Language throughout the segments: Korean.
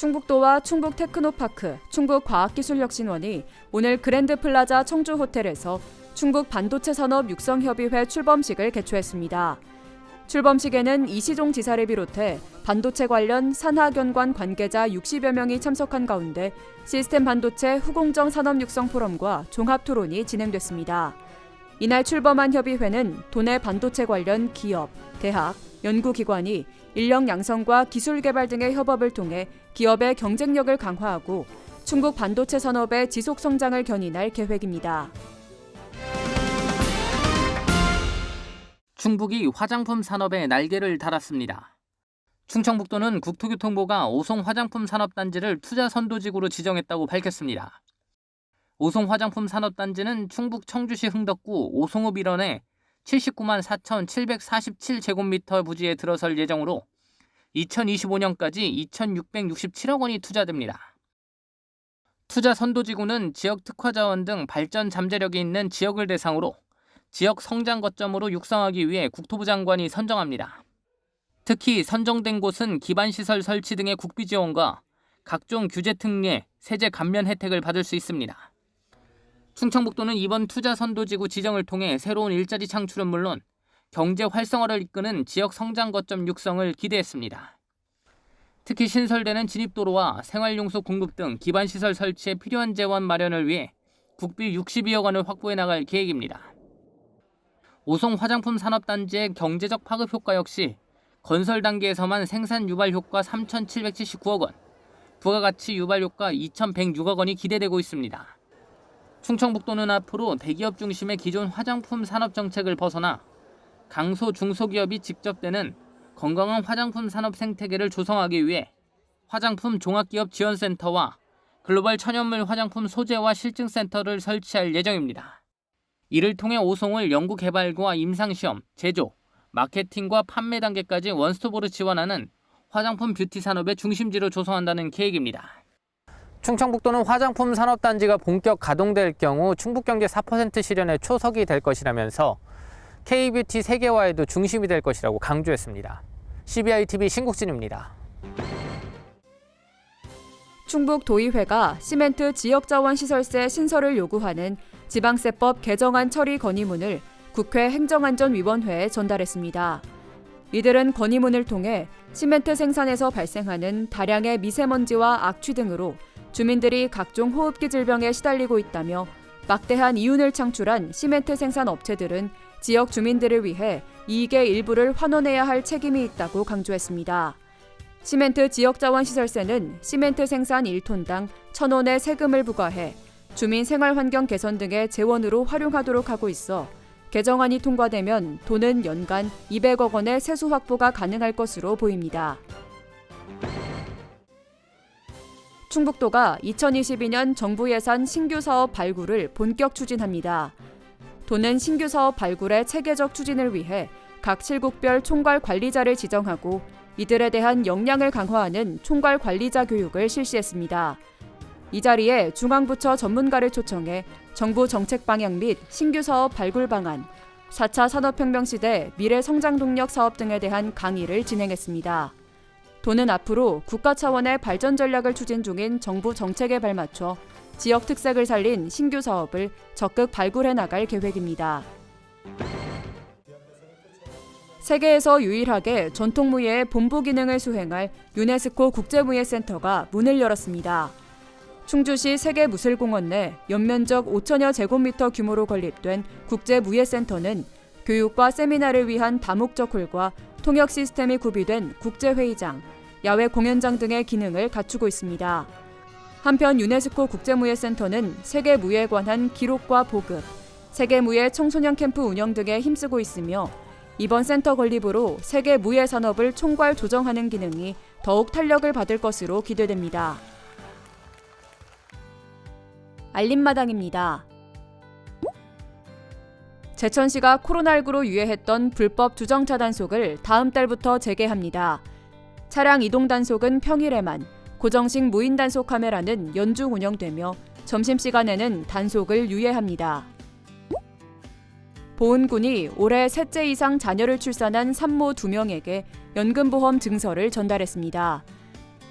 충북도와 충북테크노파크, 충북과학기술혁신원이 오늘 그랜드플라자 청주호텔에서 충북반도체산업육성협의회 출범식을 개최했습니다. 출범식에는 이시종 지사를 비롯해 반도체 관련 산하견관 관계자 60여 명이 참석한 가운데 시스템 반도체 후공정 산업육성 포럼과 종합토론이 진행됐습니다. 이날 출범한 협의회는 도내 반도체 관련 기업, 대학, 연구기관이 인력 양성과 기술 개발 등의 협업을 통해 기업의 경쟁력을 강화하고 충북 반도체 산업의 지속 성장을 견인할 계획입니다. 충북이 화장품 산업에 날개를 달았습니다. 충청북도는 국토교통부가 오송 화장품 산업단지를 투자 선도지구로 지정했다고 밝혔습니다. 오송 화장품 산업단지는 충북 청주시 흥덕구 오송읍 일원의 79만 4,747제곱미터 부지에 들어설 예정으로 2025년까지 2,667억 원이 투자됩니다. 투자 선도지구는 지역 특화자원 등 발전 잠재력이 있는 지역을 대상으로 지역 성장 거점으로 육성하기 위해 국토부 장관이 선정합니다. 특히 선정된 곳은 기반시설 설치 등의 국비 지원과 각종 규제 특례, 세제 감면 혜택을 받을 수 있습니다. 충청북도는 이번 투자 선도지구 지정을 통해 새로운 일자리 창출은 물론 경제 활성화를 이끄는 지역 성장 거점 육성을 기대했습니다. 특히 신설되는 진입도로와 생활용수 공급 등 기반시설 설치에 필요한 재원 마련을 위해 국비 62억 원을 확보해 나갈 계획입니다. 오송 화장품 산업단지의 경제적 파급 효과 역시 건설 단계에서만 생산 유발 효과 3,779억 원, 부가가치 유발 효과 2,106억 원이 기대되고 있습니다. 충청북도는 앞으로 대기업 중심의 기존 화장품 산업 정책을 벗어나 강소 중소기업이 직접 되는 건강한 화장품 산업 생태계를 조성하기 위해 화장품 종합기업 지원센터와 글로벌 천연물 화장품 소재와 실증센터를 설치할 예정입니다. 이를 통해 오송을 연구개발과 임상시험, 제조, 마케팅과 판매 단계까지 원스톱으로 지원하는 화장품 뷰티 산업의 중심지로 조성한다는 계획입니다. 충청북도는 화장품 산업단지가 본격 가동될 경우 충북경제 4% 실현의 초석이 될 것이라면서 K뷰티 세계화에도 중심이 될 것이라고 강조했습니다. CBI-TV 신국진입니다. 충북도의회가 시멘트 지역자원시설세 신설을 요구하는 지방세법 개정안 처리 건의문을 국회 행정안전위원회에 전달했습니다. 이들은 건의문을 통해 시멘트 생산에서 발생하는 다량의 미세먼지와 악취 등으로 주민들이 각종 호흡기 질병에 시달리고 있다며 막대한 이윤을 창출한 시멘트 생산 업체들은 지역 주민들을 위해 이익의 일부를 환원해야 할 책임이 있다고 강조했습니다. 시멘트 지역자원시설세는 시멘트 생산 1톤당 1,000원의 세금을 부과해 주민 생활환경 개선 등의 재원으로 활용하도록 하고 있어 개정안이 통과되면 도는 연간 200억 원의 세수 확보가 가능할 것으로 보입니다. 충북도가 2022년 정부 예산 신규 사업 발굴을 본격 추진합니다. 도는 신규 사업 발굴의 체계적 추진을 위해 각 실국별 총괄 관리자를 지정하고 이들에 대한 역량을 강화하는 총괄 관리자 교육을 실시했습니다. 이 자리에 중앙부처 전문가를 초청해 정부 정책 방향 및 신규 사업 발굴 방안, 4차 산업혁명 시대 미래 성장 동력 사업 등에 대한 강의를 진행했습니다. 도는 앞으로 국가 차원의 발전 전략을 추진 중인 정부 정책에 발맞춰 지역 특색을 살린 신규 사업을 적극 발굴해 나갈 계획입니다. 세계에서 유일하게 전통무예의 본부 기능을 수행할 유네스코 국제무예센터가 문을 열었습니다. 충주시 세계무술공원 내 연면적 5천여 제곱미터 규모로 건립된 국제무예센터는 교육과 세미나를 위한 다목적 홀과 통역 시스템이 구비된 국제회의장, 야외 공연장 등의 기능을 갖추고 있습니다. 한편 유네스코 국제무예센터는 세계무예에 관한 기록과 보급, 세계무예 청소년 캠프 운영 등에 힘쓰고 있으며 이번 센터 건립으로 세계 무예 산업을 총괄 조정하는 기능이 더욱 탄력을 받을 것으로 기대됩니다. 알림마당입니다. 제천시가 코로나19로 유예했던 불법 주정차 단속을 다음 달부터 재개합니다. 차량 이동 단속은 평일에만, 고정식 무인 단속 카메라는 연중 운영되며 점심시간에는 단속을 유예합니다. 보은군이 올해 셋째 이상 자녀를 출산한 산모 2명에게 연금보험 증서를 전달했습니다.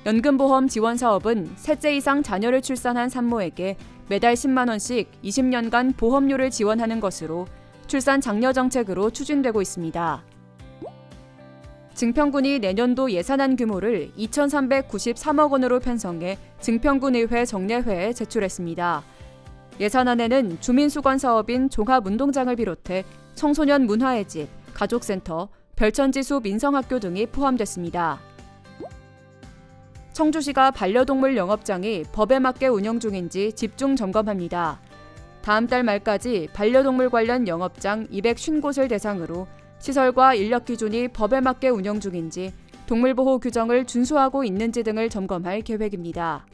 연금보험 지원 사업은 셋째 이상 자녀를 출산한 산모에게 매달 10만 원씩 20년간 보험료를 지원하는 것으로 출산 장려 정책으로 추진되고 있습니다. 증평군이 내년도 예산안 규모를 2,393억 원으로 편성해 증평군의회 정례회에 제출했습니다. 예산안에는 주민수건 사업인 종합운동장을 비롯해 청소년 문화의 집, 가족센터, 별천지수 민성학교 등이 포함됐습니다. 청주시가 반려동물 영업장이 법에 맞게 운영 중인지 집중 점검합니다. 다음 달 말까지 반려동물 관련 영업장 250곳을 대상으로 시설과 인력 기준이 법에 맞게 운영 중인지 동물보호 규정을 준수하고 있는지 등을 점검할 계획입니다.